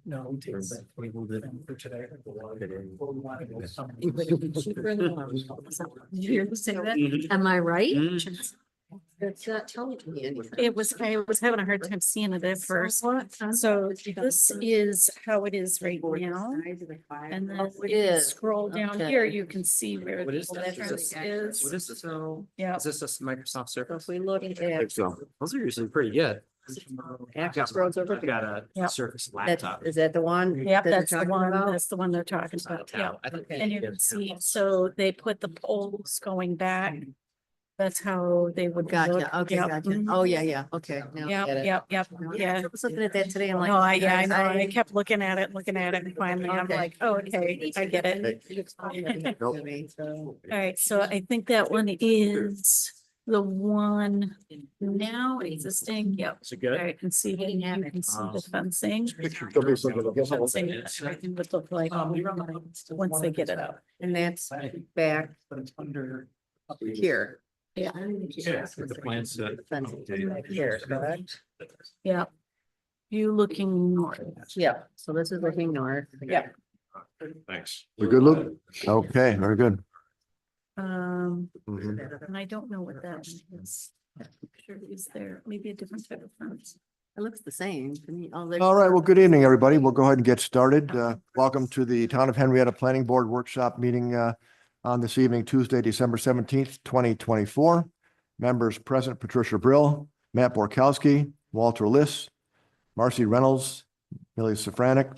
No, we tabled it for today. Did you hear me say that? Am I right? It's not telling me anything. I was having a hard time seeing it at first. So this is how it is right now. And then when you scroll down here, you can see where What is the that? difference What is. is this? Yeah. Is this a Microsoft So Surface? if we look at So those are usually pretty good. access roads over. I've got a Yep. Surface That, laptop. is that the one? Yep, that they're that's the talking one, about? that's the one they're talking about. Yeah. I think And you can see, so they put the poles going back. That's how they would. look. Gotcha, okay, Yep. gotcha. Mhm. Oh, yeah, okay. now I Yep, get it. yep, yep, yeah. I was looking at that today, I'm like. No, I know. I kept looking at it, and finally I'm Okay. like, oh, okay, I get it. You explained it to me, so. All right, so I think that one is the one now existing. Yep. Is it All good? right, and see, you can see the fencing. Picture. Fencing, everything would look like once they get it up. And that's back But it's under. here. Yeah. The plans that. Fencing back here, correct? Yeah. You looking north. Yeah, so this is looking north. Yeah. Thanks. We good, Luke? Okay, very good. Mm-hmm. And I don't know what that one is. Sure, is there maybe a different type of fence? It looks the same to me. Oh, All right, well, good evening, everybody. We'll go ahead and get started. Welcome to the Town of Henrietta Planning Board Workshop Meeting on this evening, Tuesday, December 17th, 2024. Members present, Patricia Brill, Matt Borkowski, Walter Liss, Marcy Reynolds, Millie Safranek,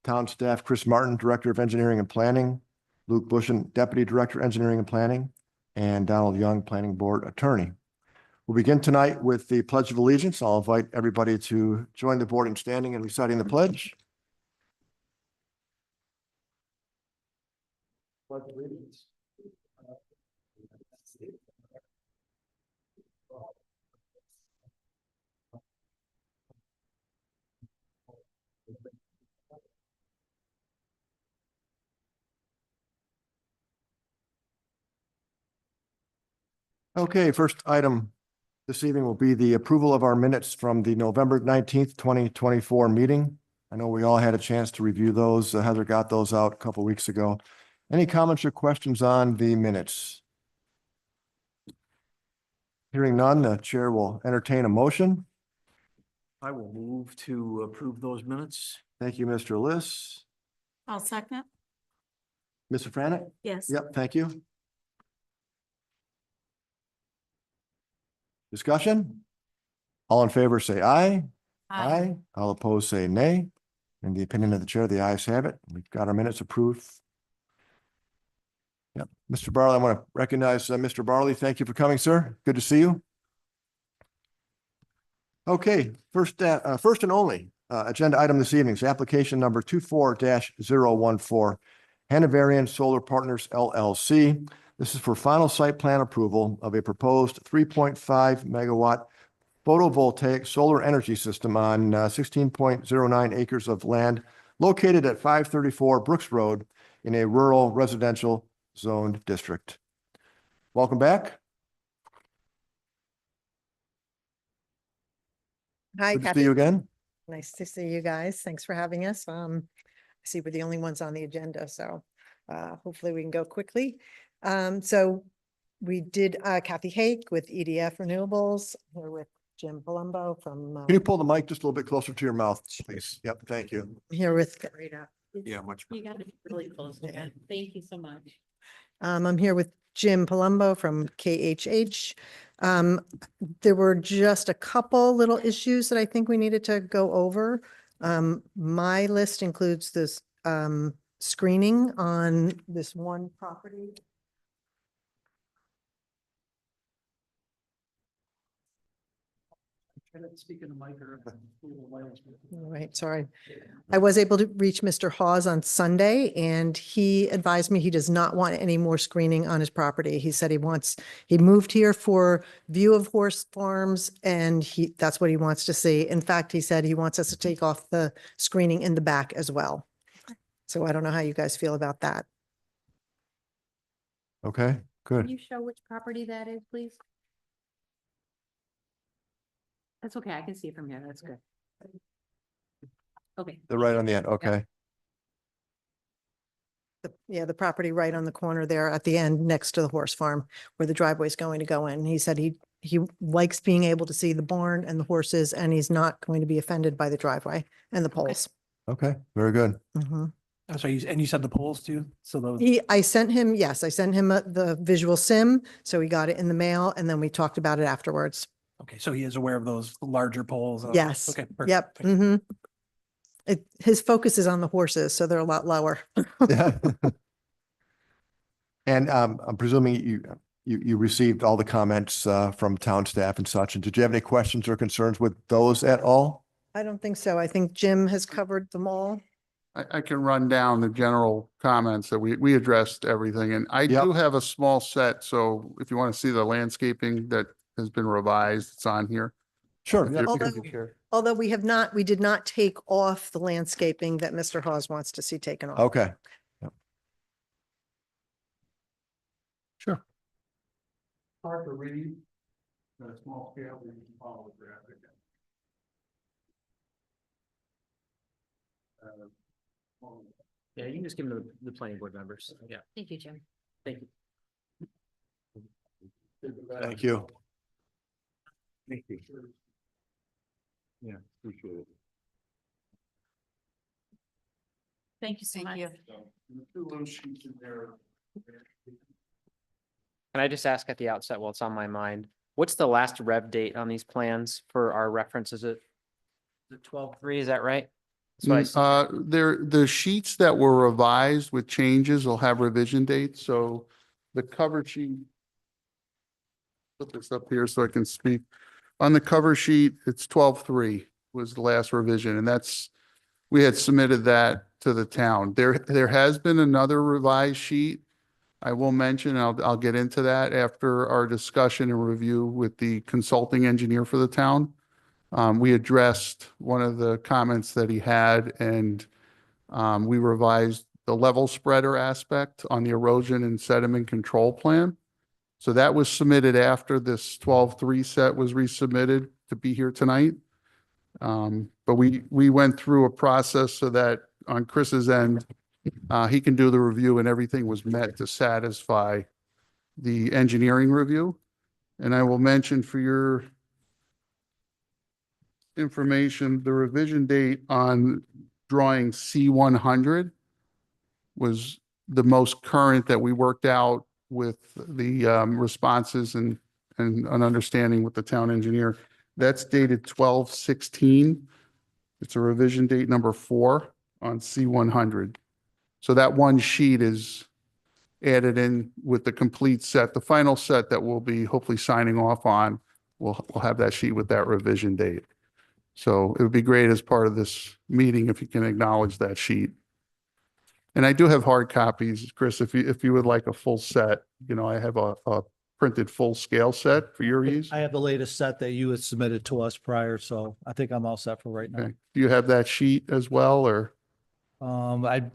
town staff, Chris Martin, Director of Engineering and Planning, Luke Bushin, Deputy Director, Engineering and Planning, and Donald Young, Planning Board Attorney. We'll begin tonight with the Pledge of Allegiance. I'll invite everybody to join the board in standing and reciting the pledge. Pledge of Allegiance. Okay, first item this evening will be the approval of our minutes from the November 19th, 2024 meeting. I know we all had a chance to review those. Heather got those out a couple weeks ago. Any comments or questions on the minutes? Hearing none, the chair will entertain a motion. I will move to approve those minutes. Thank you, Mr. Liss. I'll second. Mr. Franek? Yes. Yep, thank you. Discussion? All in favor, say aye. Aye. All opposed, say nay. In the opinion of the chair, the ayes have it. We've got our minutes approved. Yep. Mr. Barley, I want to recognize Mr. Barley. Thank you for coming, sir. Good to see you. Okay, first and only agenda item this evening is application number 24-014, Hanoverian Solar Partners LLC. This is for final site plan approval of a proposed 3.5 megawatt photovoltaic solar energy system on 16.09 acres of land located at 534 Brooks Road in a rural residential zoned district. Welcome back. Hi, Good to see Kathy. you again. Nice to see you guys. Thanks for having us. I see we're the only ones on the agenda, so hopefully we can go quickly. So we did Kathy Hake with EDF Renewables. We're with Jim Palumbo from Can you pull the mic just a little bit closer to your mouth, please? Yep, thank you. here with Yeah, much. You got it really close to it. Thank you so much. I'm here with Jim Palumbo from KHH. There were just a couple little issues that I think we needed to go over. My list includes this screening on this one property. Right, sorry. I was able to reach Mr. Hawes on Sunday and he advised me he does not want any more screening on his property. He said he moved here for view of horse farms and that's what he wants to see. In fact, he said he wants us to take off the screening in the back as well. So I don't know how you guys feel about that. Okay, Can good. you show which property that is, please? That's okay. I can see it from here. That's good. Okay. They're right on the end. Okay. The property right on the corner there at the end, next to the horse farm, where the driveway is going to go in. He said he likes being able to see the barn and the horses, and he's not going to be offended by the driveway and the poles. Okay, very good. Mhm. So and you said the polls too? So those, I sent him the visual sim, so he got it in the mail, and then we talked about it afterwards. okay, so he is aware of those larger polls? Yes. Okay. perfect. Yep. Thank you. His focus is on the horses, so they're a lot lower. Yeah. And I'm presuming you received all the comments from town staff and such. And did you have any questions or concerns with those at all? I don't think so. I think Jim has covered them all. I can run down the general comments that we addressed everything, and I Yep. do have a small set, so if you want to see the landscaping that has been revised, it's on here. Sure. If yeah, you're- Although- Although we did not take off the landscaping that Mr. Hawes wants to see taken off. Okay. Sure. Hard to read, at a small scale, you can follow the graphic. Yeah, you can just give them to the planning board members. Yeah, Thank you, Jim. thank you. Thank you. Thank you. Yeah, appreciate it. Thank you so much. The two little sheets in there. Can I just ask at the outset, while it's on my mind, what's the last rev date on these plans for our reference? Is it 12/3, is that right? That's what I see. The sheets that were revised with changes will have revision dates, so the cover sheet. Put this up here so I can speak. On the cover sheet, it's 12/3 was the last revision, and we had submitted that to the town. There has been another revised sheet. I will mention, I'll get into that after our discussion and review with the consulting engineer for the town. We addressed one of the comments that he had, and we revised the level spreader aspect on the erosion and sediment control plan. So that was submitted after this 12/3 set was resubmitted to be here tonight. But we went through a process so that on Chris's end, he can do the review and everything was met to satisfy the engineering review. And I will mention for your information, the revision date on drawing C100 was the most current that we worked out with the responses and an understanding with the town engineer. That's dated 12/16. It's a revision date number 4 on C100. So that one sheet is added in with the complete set. The final set that we'll be hopefully signing off on, we'll have that sheet with that revision date. So it would be great as part of this meeting if you can acknowledge that sheet. And I do have hard copies, Chris, if you would like a full set, I have a printed full scale set for your ease. I have the latest set that you had submitted to us prior, so I think I'm all set for right now. Okay. Do you have that sheet as well, or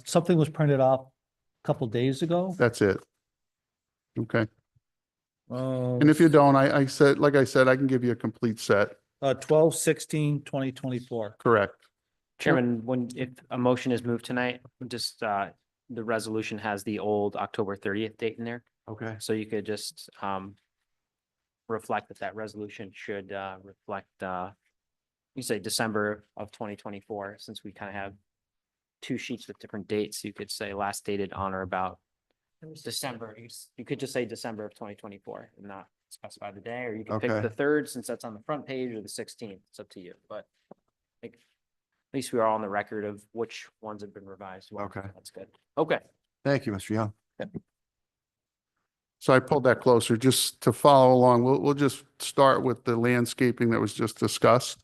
Something was printed off a couple days ago. that's it? Okay. Uh, And if you don't, like I said, I can give you a complete set. 12/16/2024. Correct. Chairman, if a motion is moved tonight, just, the resolution has the old October 30th date in there. Okay. So you could just, reflect that resolution should, reflect, you say December of 2024, since we kind of have two sheets with different dates. You could say last dated on or about December. You could just say December of 2024 and not specify the day, or you can pick Okay. the 3rd since that's on the front page, or the 16th. It's up to you, but like, at least we are on the record of which ones have been revised. Okay. That's good. Okay. Thank you, Mr. Young. So I pulled that closer just to follow along. We'll just start with the landscaping that was just discussed.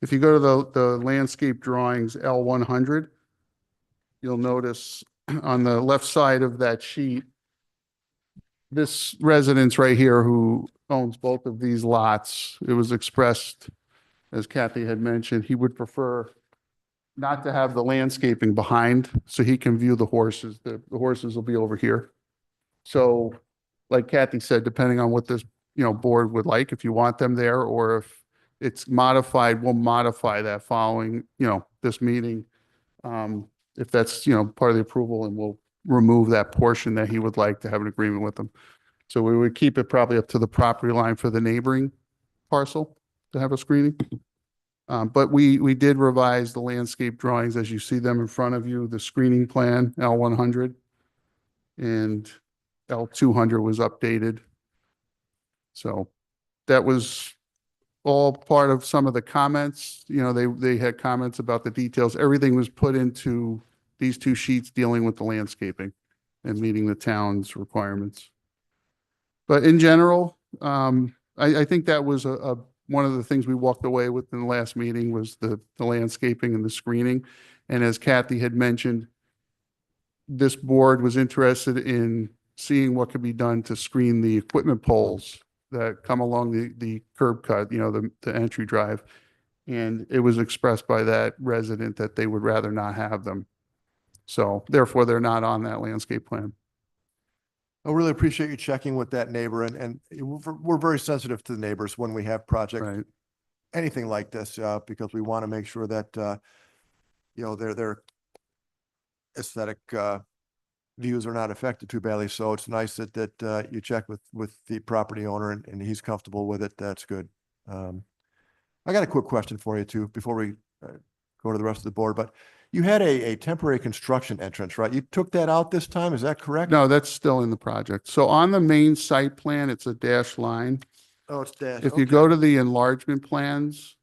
If you go to the landscape drawings L100, you'll notice on the left side of that sheet, this residence right here who owns both of these lots, it was expressed, as Kathy had mentioned, he would prefer not to have the landscaping behind so he can view the horses. The horses will be over here. So like Kathy said, depending on what this, board would like, if you want them there, or it's modified, we'll modify that following, this meeting. If that's, part of the approval, and we'll remove that portion that he would like to have an agreement with them. So we would keep it probably up to the property line for the neighboring parcel to have a screening. But we did revise the landscape drawings as you see them in front of you, the screening plan, L100. And L200 was updated. So that was all part of some of the comments. They had comments about the details. Everything was put into these two sheets dealing with the landscaping and meeting the town's requirements. But in general, I think that was one of the things we walked away with in the last meeting was the landscaping and the screening. And as Kathy had mentioned, this board was interested in seeing what could be done to screen the equipment poles that come along the curb cut, the entry drive. And it was expressed by that resident that they would rather not have them. So therefore, they're not on that landscape plan. I really appreciate you checking with that neighbor, and we're very sensitive to the neighbors when we have projects, Right. anything like this, because we want to make sure that, their aesthetic, views are not affected too badly. So it's nice that you check with the property owner and he's comfortable with it. That's good. I got a quick question for you too, before we go to the rest of the board, but you had a temporary construction entrance, right? You took that out this time, is that correct? No, that's still in the project. So on the main site plan, it's a dashed line. Oh, it's dashed. If you Okay. go to the enlargement plans,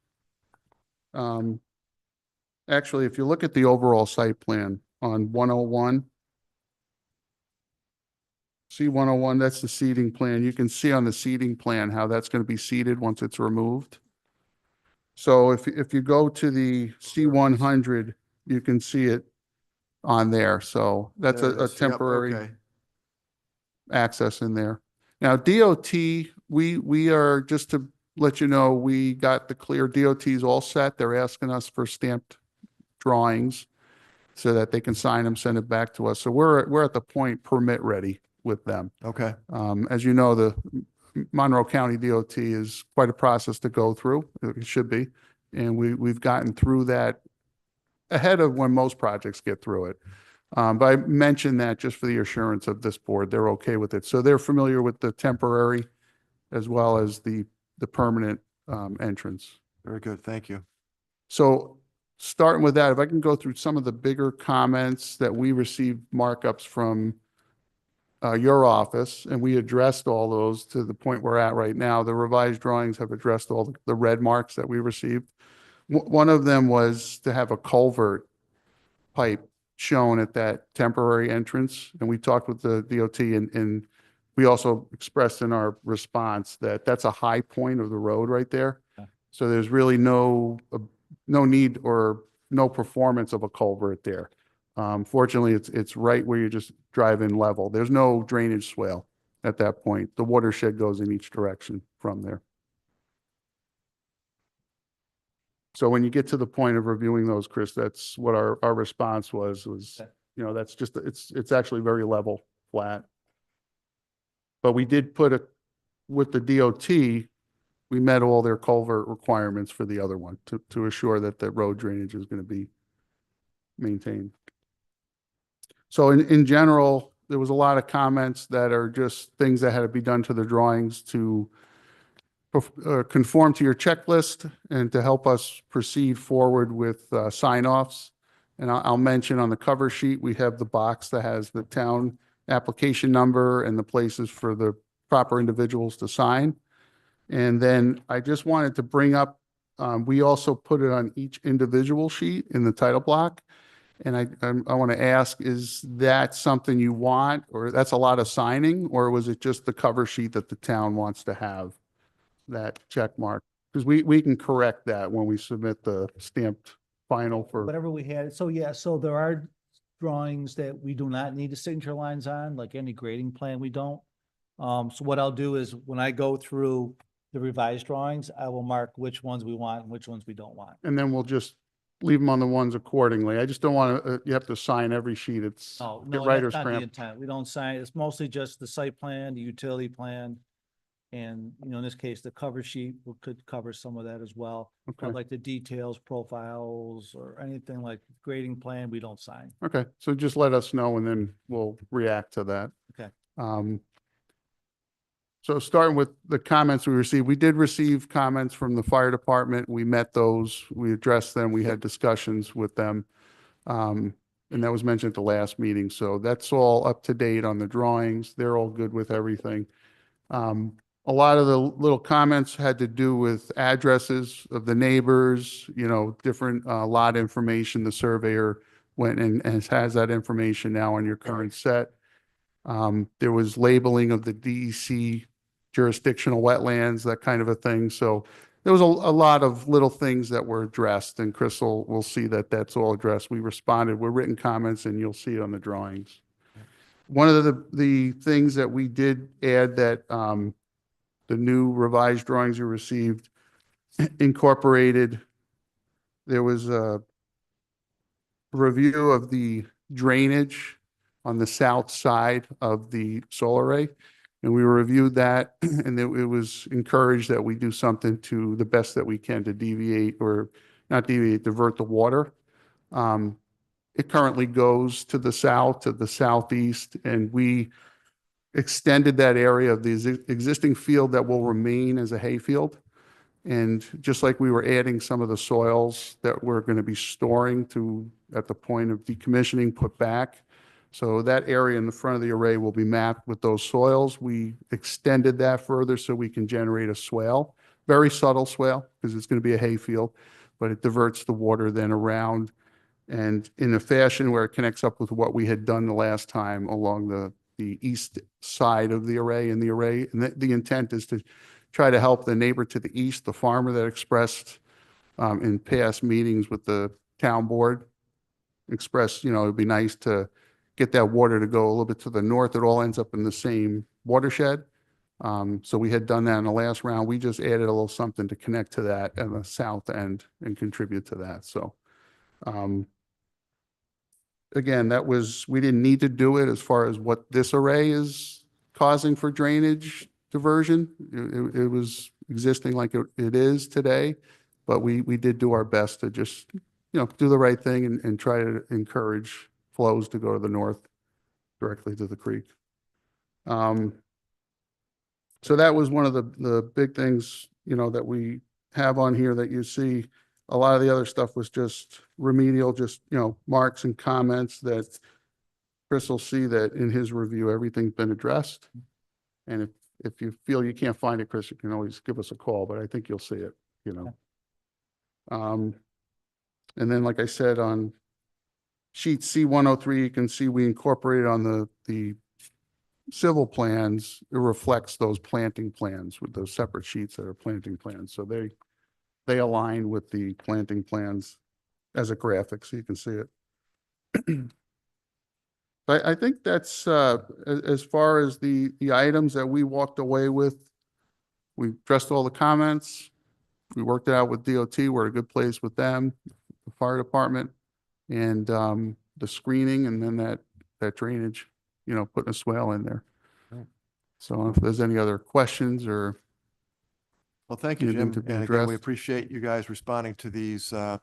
actually, if you look at the overall site plan on 101, C101, that's the seating plan. You can see on the seating plan how that's going to be seated once it's removed. So if you go to the C100, you can see it on there. So that's There it a is. Yep, temporary okay. access in there. Now DOT, we are, just to let you know, we got the clear. DOT's all set. They're asking us for stamped drawings so that they can sign them, send it back to us. So we're at the point permit ready with them. Okay. As you know, the Monroe County DOT is quite a process to go through. It should be. And we've gotten through that ahead of when most projects get through it. But I mentioned that just for the assurance of this board, they're okay with it. So they're familiar with the temporary as well as the permanent entrance. Very good. Thank you. So starting with that, if I can go through some of the bigger comments that we received markups from your office, and we addressed all those to the point we're at right now. The revised drawings have addressed all the red marks that we received. One of them was to have a culvert pipe shown at that temporary entrance. And we talked with the DOT and we also expressed in our response that that's a high point of the road right there. Yeah. So there's really no need or no performance of a culvert there. Fortunately, it's right where you just drive in level. There's no drainage swale at that point. The watershed goes in each direction from there. So when you get to the point of reviewing those, Chris, that's what our response was, that's just, it's actually very level, flat. But we did put with the DOT, we met all their culvert requirements for the other one to assure that the road drainage is going to be maintained. So in general, there was a lot of comments that are just things that had to be done to the drawings to conform to your checklist and to help us proceed forward with sign-offs. And I'll mention on the cover sheet, we have the box that has the town application number and the places for the proper individuals to sign. And then I just wanted to bring up, we also put it on each individual sheet in the title block. And I want to ask, is that something you want, or that's a lot of signing, or was it just the cover sheet that the town wants to have that check mark? Because we can correct that when we submit the stamped final for. Whatever we had. So yeah, so there are drawings that we do not need the signature lines on, like any grading plan, we don't. So what I'll do is when I go through the revised drawings, I will mark which ones we want and which ones we don't want. And then we'll just leave them on the ones accordingly. I just don't want to, you have to sign every sheet. It's No, get no, writer's that's not the cramp. intent. We don't sign, it's mostly just the site plan, the utility plan. And, in this case, the cover sheet could cover some of that as well. Okay. But like the details, profiles, or anything like grading plan, we don't sign. Okay, so just let us know and then we'll react to that. Okay. So starting with the comments we received, we did receive comments from the fire department. We met those, we addressed them, we had discussions with them. And that was mentioned at the last meeting. So that's all up to date on the drawings. They're all good with everything. A lot of the little comments had to do with addresses of the neighbors, different lot information. The surveyor went and has that information now on your current set. There was labeling of the DEC jurisdictional wetlands, that kind of a thing. So there was a lot of little things that were addressed, and Crystal will see that that's all addressed. We responded with written comments, and you'll see it on the drawings. One of the things that we did add that the new revised drawings you received incorporated, there was a review of the drainage on the south side of the solar array. And we reviewed that, and it was encouraged that we do something to the best that we can to deviate, or not deviate, divert the water. It currently goes to the south, to the southeast, and we extended that area of the existing field that will remain as a hayfield. And just like we were adding some of the soils that we're going to be storing to, at the point of decommissioning, put back. So that area in the front of the array will be mapped with those soils. We extended that further so we can generate a swale, very subtle swale, because it's going to be a hayfield, but it diverts the water then around, and in a fashion where it connects up with what we had done the last time along the east side of the array and the array. And the intent is to try to help the neighbor to the east, the farmer that expressed in past meetings with the town board, expressed, it'd be nice to get that water to go a little bit to the north. It all ends up in the same watershed. So we had done that in the last round. We just added a little something to connect to that at the south end and contribute to that. So again, we didn't need to do it as far as what this array is causing for drainage diversion. It was existing like it is today, but we did do our best to just, do the right thing and try to encourage flows to go to the north directly to the creek. So that was one of the big things, that we have on here that you see. A lot of the other stuff was just remedial, just, marks and comments that Chris will see that in his review, everything's been addressed. And if you feel you can't find it, Chris, you can always give us a call, but I think you'll see it, And then, like I said, on sheet C103, you can see we incorporated on the civil plans, it reflects those planting plans with those separate sheets that are planting plans. So they align with the planting plans as a graphic, so you can see it. I think that's as far as the items that we walked away with. We addressed all the comments. We worked it out with DOT. We're a good place with them, the fire department, and the screening, and then that drainage, putting a swale in there. Right. So if there's any other questions or Well, thank you, anything Jim. to be And again, we addressed. appreciate you guys responding to these, the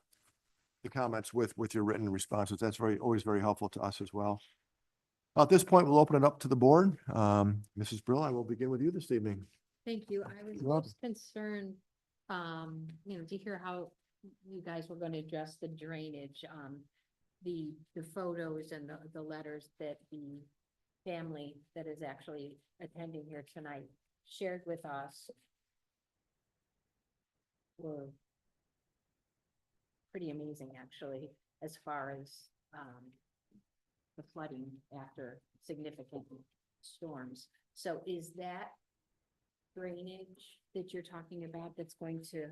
comments with your written responses. That's always very helpful to us as well. At this point, we'll open it up to the board. Mrs. Brill, I will begin with you this evening. Thank you. I was You're welcome. most concerned, to hear how you guys were going to address the drainage, the photos and the letters that the family that is actually attending here tonight shared with us were pretty amazing, actually, as far as, the flooding after significant storms. So is that drainage that you're talking about that's going to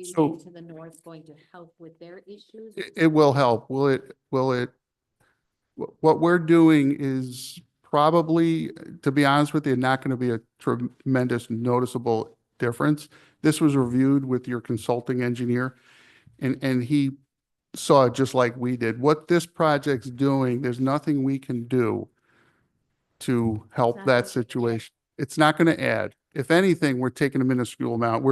So- to the north going to help with their issues? It will help. Will it? What we're doing is probably, to be honest with you, not going to be a tremendous noticeable difference. This was reviewed with your consulting engineer, and he saw it just like we did. What this project's doing, there's nothing we can do to help not that going to add. situation. It's not going to add. if anything, we're taking a minuscule amount,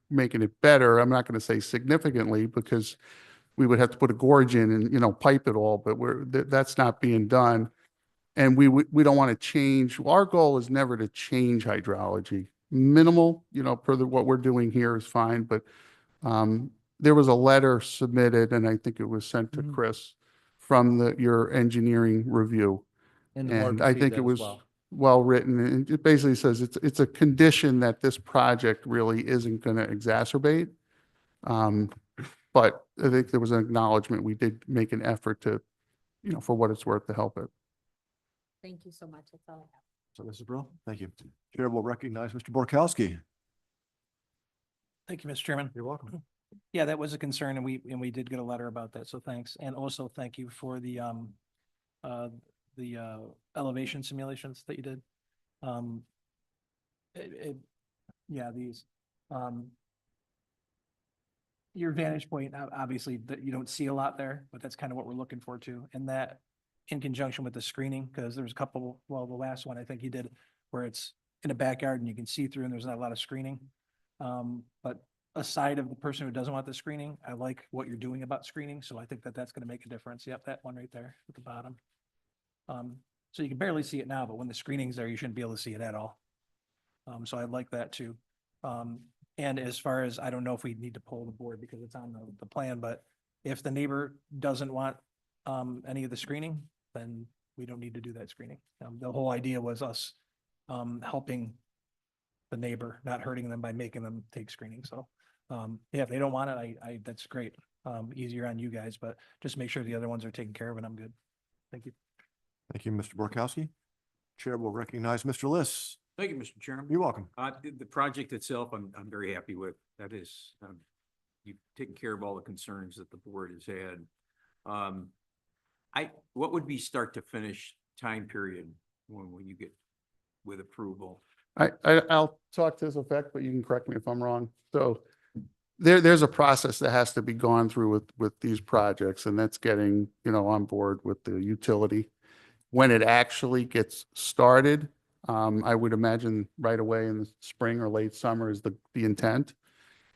making it better. I'm not going to say significantly because we would have to put a gorge in and, pipe it all, but that's not being done. And we don't want to change. Our goal is never to change hydrology. Minimal, what we're doing here is fine, but there was a letter submitted, and I think it was sent to Mhm. Chris from your engineering review. And the board And I received think that it as was well. well-written, and it basically says it's a condition that this project really isn't going to exacerbate. But I think there was an acknowledgement, we did make an effort to, for what it's worth to help it. Thank you so much. That's all I have. So Mrs. Brill, thank you. Chair will recognize Mr. Borkowski. Thank you, Mr. Chairman. You're welcome. Yeah, that was a concern and we did get a letter about that, so thanks. And also thank you for the elevation simulations that you did. Yeah, these, your vantage point, obviously that you don't see a lot there, but that's kind of what we're looking for too. And that in conjunction with the screening, because there's a couple, well, the last one I think you did where it's in a backyard and you can see through and there's not a lot of screening. But aside of the person who doesn't want the screening, I like what you're doing about screening. So I think that that's going to make a difference. Yep, that one right there at the bottom. So you can barely see it now, but when the screening's there, you shouldn't be able to see it at all. So I like that too. And as far as, I don't know if we need to pull the board because it's on the plan, but if the neighbor doesn't want any of the screening, then we don't need to do that screening. The whole idea was us helping the neighbor, not hurting them by making them take screening. So yeah, if they don't want it, that's great. Easier on you guys, but just make sure the other ones are taken care of and I'm good. Thank you. Thank you, Mr. Borkowski. Chair will recognize Mr. Liss. Thank you, Mr. Chairman. You're welcome. The project itself, I'm very happy with. That is, you've taken care of all the concerns that the board has had. What would be start to finish time period when you get with approval? I'll talk to this effect, but you can correct me if I'm wrong. So there's a process that has to be gone through with these projects, and that's getting, on board with the utility. When it actually gets started, I would imagine right away in the spring or late summer is the intent.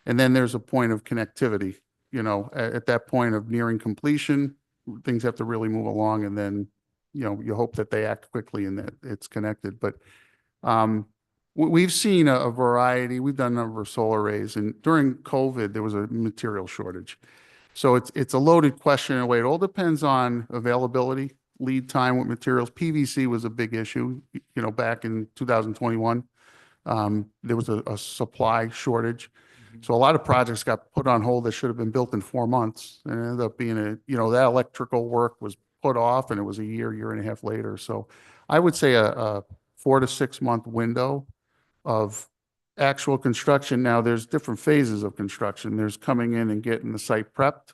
And then there's a point of connectivity, at that point of nearing completion, things have to really move along, and then, you hope that they act quickly and that it's connected. But we've seen a variety. We've done a number of solar arrays, and during COVID, there was a material shortage. So it's a loaded question in a way. It all depends on availability, lead time with materials. PVC was a big issue, back in 2021. There was a supply shortage. So a lot of projects got put on hold that should have been built in 4 months. And it ended up being that electrical work was put off and it was a year and a half later. So I would say a 4 to 6 month window of actual construction. Now there's different phases of construction. There's coming in and getting the site prepped,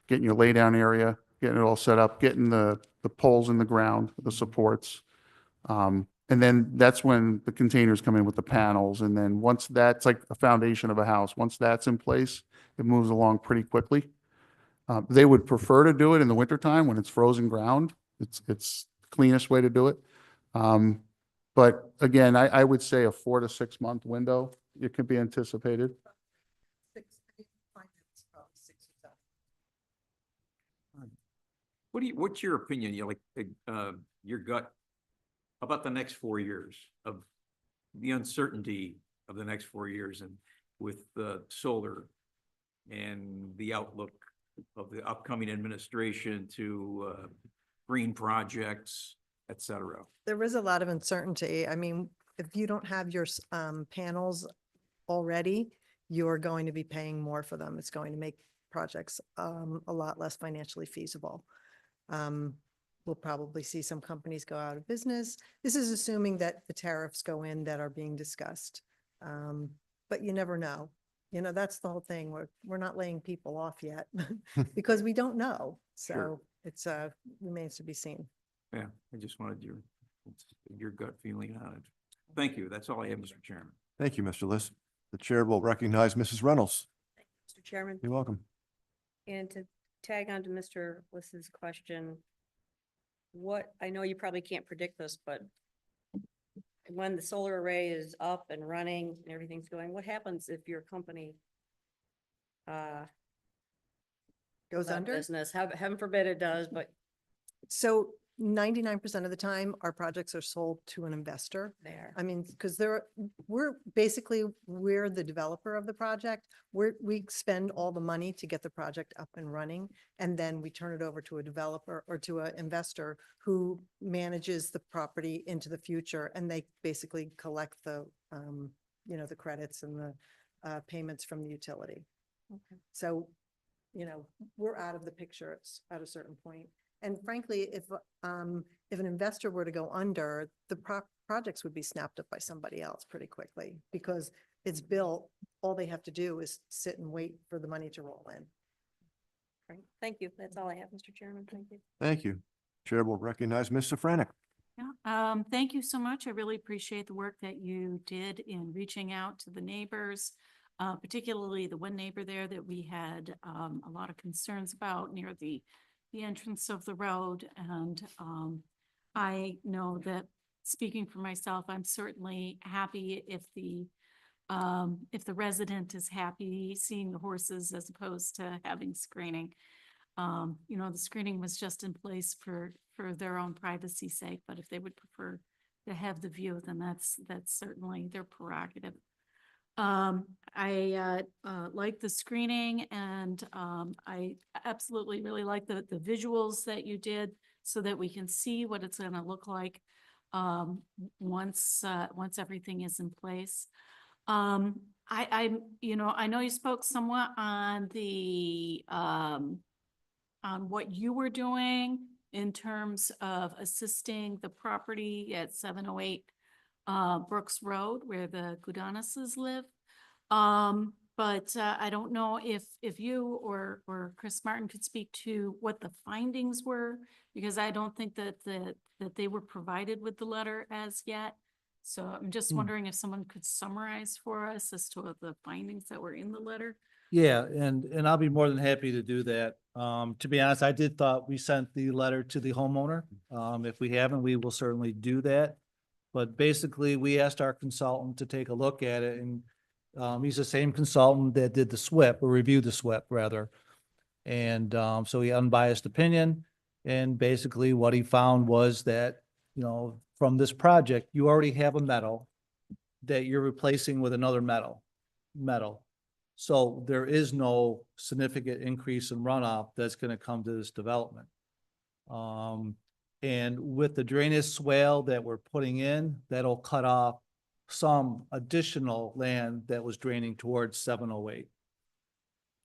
getting your laydown area, getting it all set up, getting the poles in the ground, the supports. And then that's when the containers come in with the panels. And then once that's like a foundation of a house, once that's in place, it moves along pretty quickly. They would prefer to do it in the wintertime when it's frozen ground. It's the cleanest way to do it. But again, I would say a 4 to 6 month window, it could be anticipated. What's your opinion? Your gut about the next 4 years of the uncertainty of the next 4 years and with the solar and the outlook of the upcoming administration to green projects, et cetera? There is a lot of uncertainty. I mean, if you don't have your panels already, you're going to be paying more for them. It's going to make projects a lot less financially feasible. We'll probably see some companies go out of business. This is assuming that the tariffs go in that are being discussed. But you never know. That's the whole thing. We're not laying people off yet because we don't know. Sure. So it's remains to be seen. Yeah, I just wanted your gut feeling on it. Thank you. That's all I have, Mr. Chairman. Thank you, Mr. Liss. The chair will recognize Mrs. Reynolds. Mr. Chairman, You're welcome. and to tag on to Mr. Liss's question, I know you probably can't predict this, but when the solar array is up and running and everything's going, what happens if your company Goes that under. business, heaven forbid it does, but So 99% of the time, our projects are sold to an investor. there. I mean, because we're the developer of the project. We spend all the money to get the project up and running. And then we turn it over to a developer or to an investor who manages the property into the future. And they basically collect the, the credits and the payments from the utility. Okay. So, we're out of the picture at a certain point. And frankly, if an investor were to go under, the projects would be snapped up by somebody else pretty quickly because it's built. All they have to do is sit and wait for the money to roll in. Right. Thank you. That's all I have, Mr. Chairman. Thank you. Thank you. Chair will recognize Ms. Safranek. Yeah, thank you so much. I really appreciate the work that you did in reaching out to the neighbors, particularly the one neighbor there that we had a lot of concerns about near the entrance of the road. And I know that, speaking for myself, I'm certainly happy if the resident is happy seeing the horses as opposed to having screening. The screening was just in place for their own privacy's sake, but if they would prefer to have the view, then that's certainly their prerogative. I like the screening, and I absolutely really like the visuals that you did so that we can see what it's gonna look like once everything is in place. I know you spoke somewhat on the on what you were doing in terms of assisting the property at 708 Brooks Road where the Gudanuses live. But I don't know if you or Chris Martin could speak to what the findings were, because I don't think that they were provided with the letter as yet. So I'm just wondering if someone could summarize for us as to the findings that were in the letter. Yeah, and I'll be more than happy to do that. To be honest, I did thought we sent the letter to the homeowner. If we haven't, we will certainly do that. But basically, we asked our consultant to take a look at it, and he's the same consultant that did the SWIP, or reviewed the SWIP rather. And so he unbiased opinion, and basically what he found was that, from this project, you already have a meadow that you're replacing with another meadow. So there is no significant increase in runoff that's gonna come to this development. And with the drainage swale that we're putting in, that'll cut off some additional land that was draining towards 708.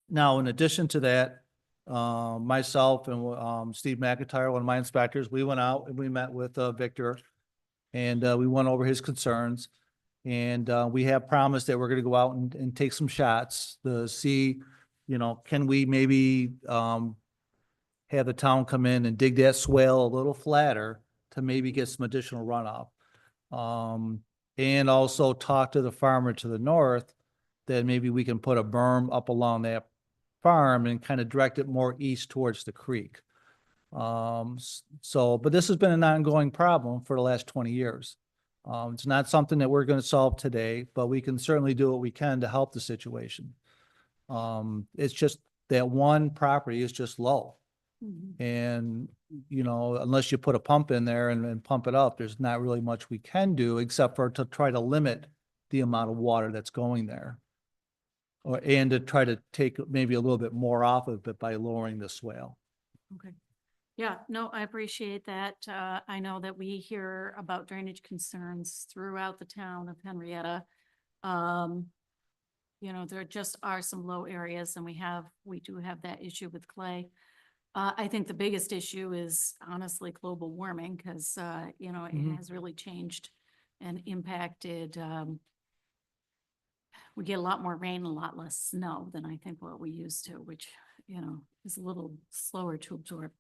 Now, in addition to that, myself and Steve McIntyre, one of my inspectors, we went out and we met with Victor, and we went over his concerns. And we have promised that we're gonna go out and take some shots to see, can we maybe have the town come in and dig that swale a little flatter to maybe get some additional runoff. And also talk to the farmer to the north that maybe we can put a berm up along that farm and kind of direct it more east towards the creek. But this has been an ongoing problem for the last 20 years. It's not something that we're going to solve today, but we can certainly do what we can to help the situation. It's just that one property is just low. And, unless you put a pump in there and pump it up, there's not really much we can do except for to try to limit the amount of water that's going there. And to try to take maybe a little bit more off of it by lowering the swale. Okay. Yeah, no, I appreciate that. I know that we hear about drainage concerns throughout the town of Henrietta. There just are some low areas, and we do have that issue with clay. I think the biggest issue is honestly global warming, because, it has really changed and impacted. We get a lot more rain, and a lot less snow than I think what we used to, which, is a little slower to absorb.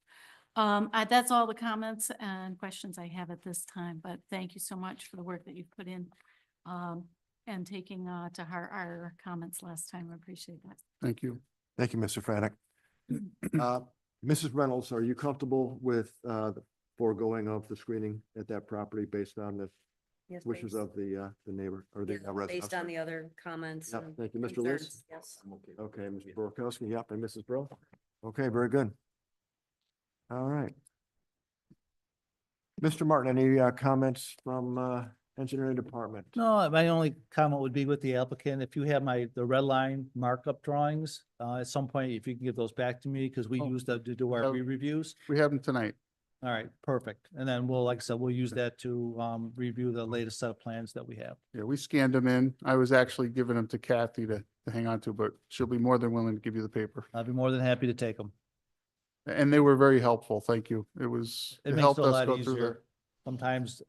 That's all the comments and questions I have at this time, but thank you so much for the work that you've put in, and taking to heart our comments last time. I appreciate that. Thank you. Thank you, Mr. Franek. Mrs. Reynolds, are you comfortable with the foregoing of the screening at that property based on this Yes, wishes based- of the neighbor or the yeah, resident. Based on the other comments. Yep, and thank you. Mr. Liz? concerns, Yes. Okay, Mr. Borkowski, yep, and Mrs. Brill. Okay, very good. All right. Mr. Martin, any comments from engineering department? No, my only comment would be with the applicant, if you have the red line markup drawings, at some point, if you can give those back to me, because we Oh. use that to do our Oh. re-reviews. We have them tonight. All right, perfect. And then we'll, like I said, we'll use that to review the latest set of plans that we have. Yeah, we scanned them in. I was actually giving them to Kathy to hang on to, but she'll be more than willing to give you the paper. I'd be more than happy to take them. And they were very helpful. Thank you. It It makes helped it a us lot go through the. easier. Sometimes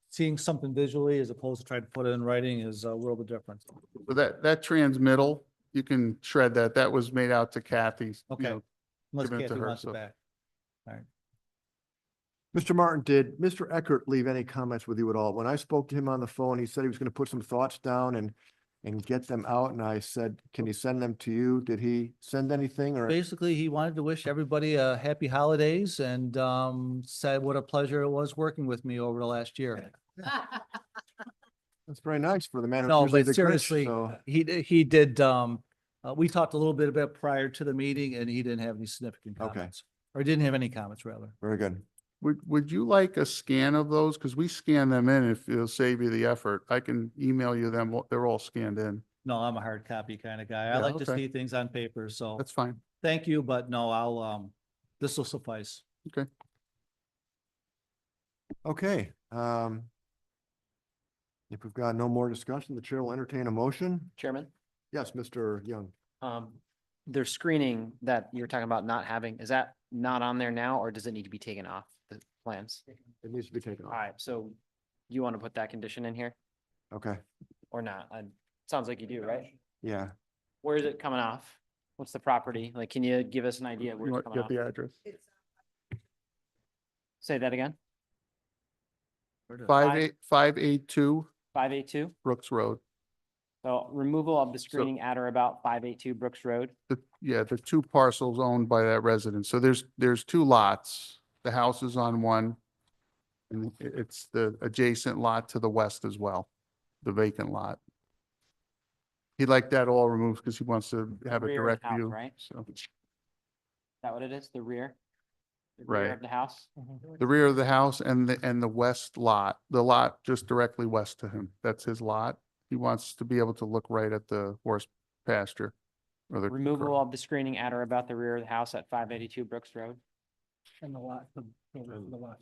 seeing something visually as opposed to trying to put it in writing is a world of difference. But that transmittal, you can shred that. That was made out to Kathy. you Okay. know. Unless Giving it to Kathy her, wants it so- back. Mr. Martin, did Mr. Eckert leave any comments with you at all? When I spoke to him on the phone, he said he was going to put some thoughts down and get them out. And I said, can he send them to you? Did he send anything or? Basically, he wanted to wish everybody a happy holidays and said what a pleasure it was working with me over the last year. That's very nice for the man who's No, usually but the Grinch, seriously, so. he did, we talked a little bit about prior to the meeting and he didn't have any significant Okay. comments. Or didn't have any comments, rather. Very good. Would you like a scan of those? Because we scan them in if it'll save you the effort. I can email you them. They're all scanned in. No, I'm a hard copy kind of guy. I Yeah, like to okay. see things on paper, so That's fine. thank you, but no, this will suffice. Okay. If we've got no more discussion, the chair will entertain a motion. Chairman, Yes, Mr. Young. their screening that you're talking about not having, is that not on there now, or does it need to be taken off the plans? It needs to be taken All off. right, so you want to put that condition in here Okay, or not? Sounds like you do, right? yeah. Where is it coming off? What's the property? Like, can you give us an idea of where You it's want coming get off? the address? Say that again. 582 582. Brooks Road. So removal of the screening at or about 582 Brooks Road. The two parcels owned by that resident. So there's two lots. The house is on one. And it's the adjacent lot to the west as well, the vacant lot. He'd like that all removed because he wants to have a Rear of the direct house, view. right? So Is that what it is? The rear? The Right. rear of the house? the rear of the house and the west lot, the lot just directly west to him. That's his lot. He wants to be able to look right at the horse pasture. Or the Removal of the screening at or about the rear of the house at 582 Brooks Road. And the lot, the lot.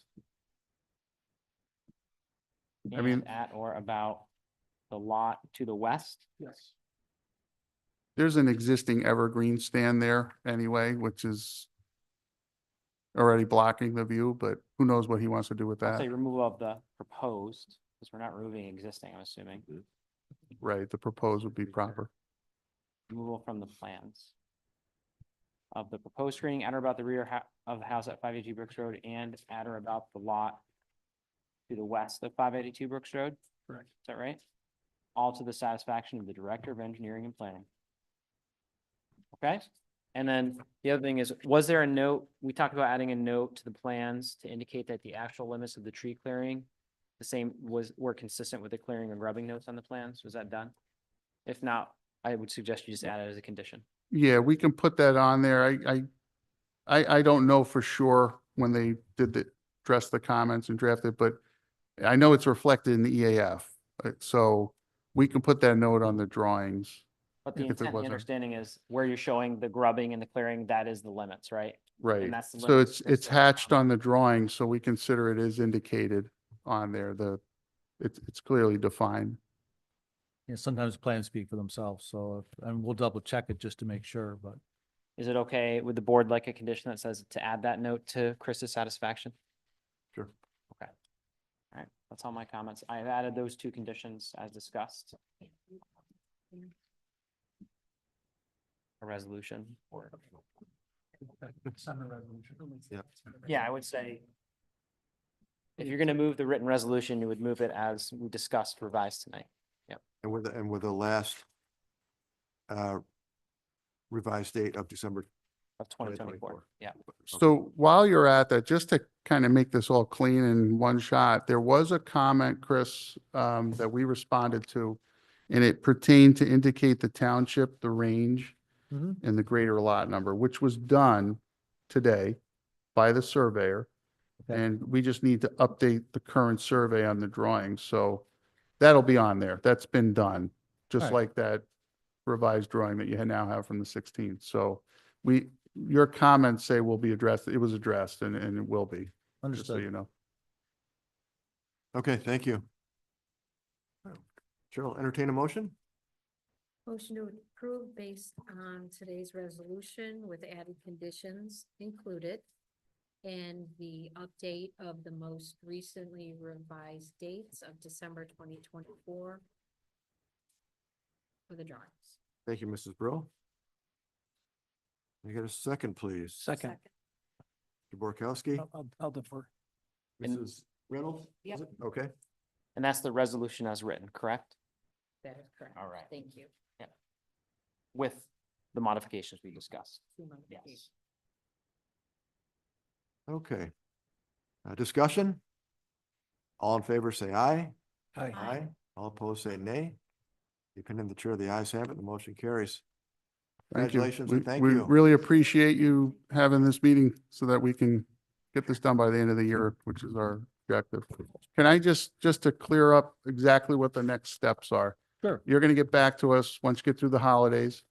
I mean- And at or about the lot to the west. Yes. There's an existing evergreen stand there anyway, which is already blocking the view, but who knows what he wants to do with I'll that. say removal of the proposed, because we're not removing existing, I'm assuming. Right, the proposed would be proper. Removal from the plans. Of the proposed screening at or about the rear of the house at 582 Brooks Road and at or about the lot to the west of 582 Brooks Road. Correct. Is that right? All to the satisfaction of the Director of Engineering and Planning. Okay, and then the other thing is, was there a note, we talked about adding a note to the plans to indicate that the actual limits of the tree clearing were consistent with the clearing and grubbing notes on the plans? Was that done? If not, I would suggest you just add it as a condition. Yeah, we can put that on there. I don't know for sure when they address the comments and draft it, but I know it's reflected in the EAF. So we can put that note on the drawings. But the If it intent, the wasn't. understanding is where you're showing the grubbing and the clearing, that is the limits, right? Right. And that's the So limits it's consistent hatched on- on the drawing, so we consider it is indicated on there. It's clearly defined. Yeah, sometimes plans speak for themselves, so, and we'll double check it just to make sure, but. Is it okay with the board like a condition that says to add that note to Chris's satisfaction? Sure. Okay. All right, that's all my comments. I've added those two conditions as discussed. A resolution or, Summer resolution. Yep. yeah, I would say if you're gonna move the written resolution, you would move it as we discussed revised tonight. And with the last revised date of December of 2024. Yeah. So while you're at that, just to kind of make this all clean in one shot, there was a comment, Chris, that we responded to, and it pertained to indicate the township, the range, Mhm. and the greater lot number, which was done today by the surveyor. Okay. And we just need to update the current survey on the drawing. So that'll be on there. That's been done, just Alright. like that revised drawing that you now have from the 16th. So your comments say will be addressed. It was addressed and it will be, just so Understood. you know. Okay, thank you. Cheryl, entertain a motion? Motion to approve based on today's resolution with added conditions included. And the update of the most recently revised dates of December 2024 for the drawings. Thank you, Mrs. Brill. Can I get a second, please? Second, Mr. Borkowski, I'll defer. And- Mrs. Reynolds? Yep. Is it? Okay, And that's the resolution as written, correct? That is correct. All right. Thank you. With the modifications we discussed. Two modifications. okay. Discussion? All in favor, say aye. Aye. Aye. All opposed, say nay. Depending on the chair, the ayes have it, the motion carries. Thank you. Congratulations and We- thank we you. really appreciate you having this meeting so that we can get this done by the end of the year, which is our objective. Can I just to clear up exactly what the next steps are? Sure. You're going to get back to us once you get through the holidays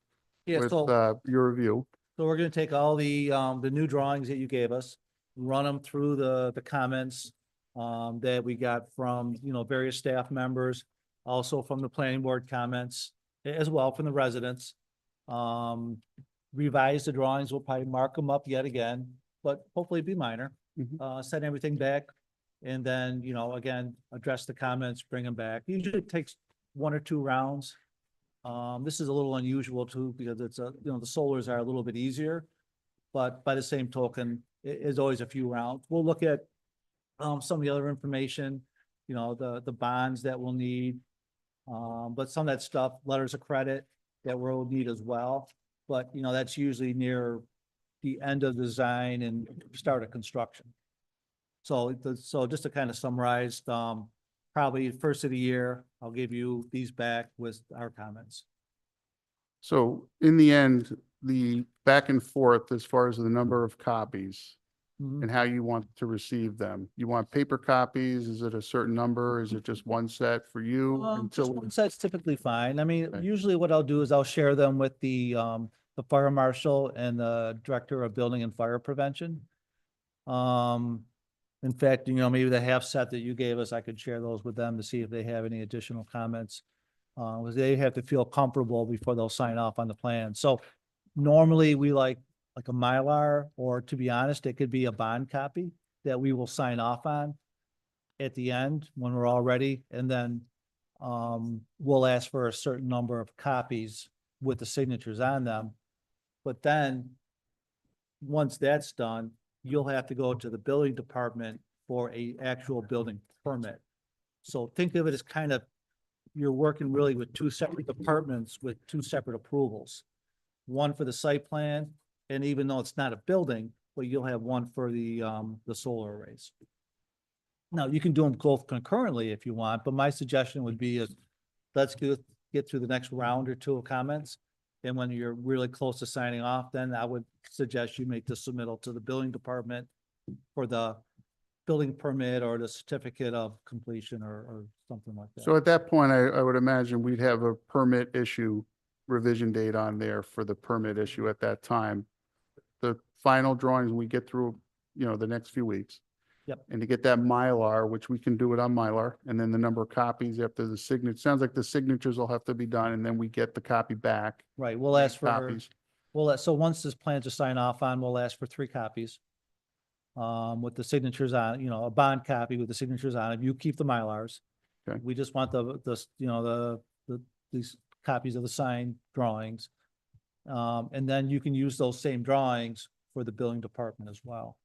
Yeah, with so, your review. so we're gonna take all the new drawings that you gave us, run them through the comments that we got from, various staff members, also from the planning board comments, as well from the residents. Revise the drawings, we'll probably mark them up yet again, but hopefully be minor. Mhm. Send everything back, and then, again, address the comments, bring them back. Usually it takes 1 or 2 rounds. This is a little unusual too, because it's the solars are a little bit easier. But by the same token, it is always a few rounds. We'll look at some of the other information, the bonds that we'll need. But some of that stuff, letters of credit that we'll need as well. But, that's usually near the end of design and start of construction. So, so just to kind of summarize, probably first of the year, I'll give you these back with our comments. So in the end, the back and forth as far as the number of copies Mhm. and how you want to receive them. You want paper copies? Is it a certain number? Is it just one set for you Just until? one set's typically fine. I mean, Okay. usually what I'll do is I'll share them with the fire marshal and the director of building and fire prevention. In fact, maybe the half set that you gave us, I could share those with them to see if they have any additional comments. Because they have to feel comfortable before they'll sign off on the plan. So normally we like a Mylar, or to be honest, it could be a bond copy that we will sign off on at the end when we're all ready, and then we'll ask for a certain number of copies with the signatures on them. But then, once that's done, you'll have to go to the building department for a actual building permit. So think of it as kind of, you're working really with 2 separate departments with 2 separate approvals. One for the site plan, and even though it's not a building, but you'll have one for the solar arrays. Now, you can do them both concurrently if you want, but my suggestion would be is let's get through the next round or 2 of comments. And when you're really close to signing off, then I would suggest you make the submittal to the building department for the building permit or the certificate of completion or something like that. So at that point, I would imagine we'd have a permit issue revision date on there for the permit issue at that time. The final drawings, we get through, the next few weeks. Yep. And to get that Mylar, which we can do it on Mylar, and then the number of copies after the signature, sounds like the signatures will have to be done, and then we get the copy back. Right, we'll ask for, Copies. so once this plans to sign off on, we'll ask for 3 copies. With the signatures on, a bond copy with the signatures on it. You keep the Mylars. Okay. We just want these copies of the signed drawings. And then you can use those same drawings for the building department as well.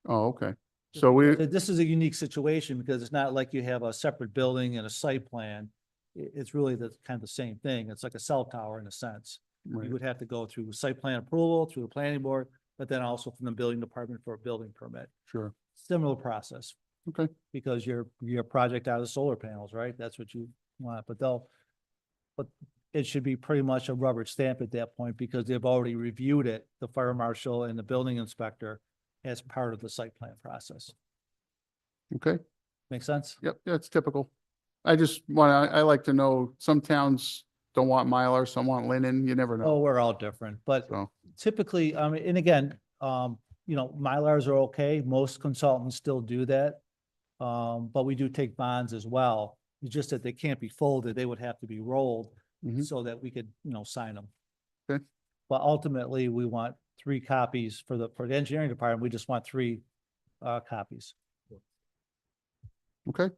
Oh, okay. So we, This is a unique situation because it's not like you have a separate building and a site plan. It's really kind of the same thing. It's like a cell tower in a sense. right. You would have to go through site plan approval, through the planning board, but then also from the building department for a building permit. Sure. Similar process. Okay. Because your project out of solar panels, right? That's what you want, but it should be pretty much a rubber stamp at that point because they've already reviewed it, the fire marshal and the building inspector, as part of the site plan process. Okay. Make sense? Yep, that's typical. I just want, I like to know, some towns don't want Mylar, some want linen, you never Oh, know. we're all different, but So, typically, I mean, and again, Mylars are okay. Most consultants still do that. But we do take bonds as well. It's just that they can't be folded. They would have to be rolled Mhm. so that we could, sign them. Okay. But ultimately, we want 3 copies for the engineering department. We just want 3 copies. okay,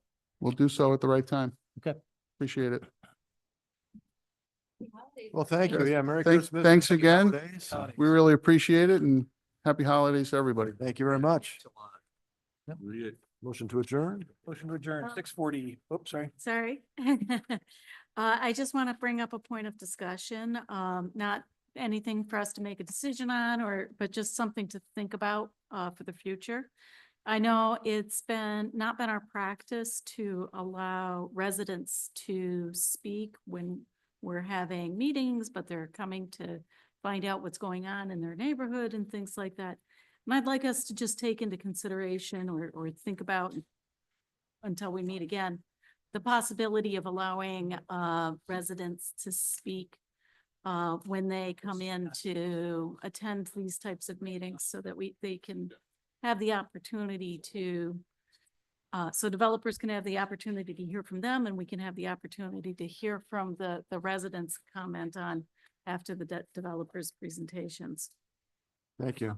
we'll do so at the right time. Okay. Appreciate it. Well, thank you. Yes. Yeah, Merry Thanks- Christmas. thanks Happy again. holidays. Holidays. We really appreciate it and happy holidays to everybody. Thank you very much. Yep. Motion to adjourn? Motion to adjourn, 6:40. Oops, sorry. Sorry. I just want to bring up a point of discussion, not anything for us to make a decision on but just something to think about, for the future. I know it's not been our practice to allow residents to speak when we're having meetings, but they're coming to find out what's going on in their neighborhood and things like that. And I'd like us to just take into consideration or think about until we meet again, the possibility of allowing residents to speak when they come in to attend these types of meetings so that they can have the opportunity to, so developers can have the opportunity to hear from them and we can have the opportunity to hear from the residents comment on after the developers' presentations. Thank you.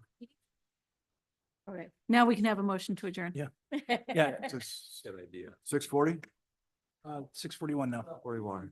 All right, now we can have a motion to adjourn. Yeah. Yeah. Good idea. 6:40? 6:41 now. 41.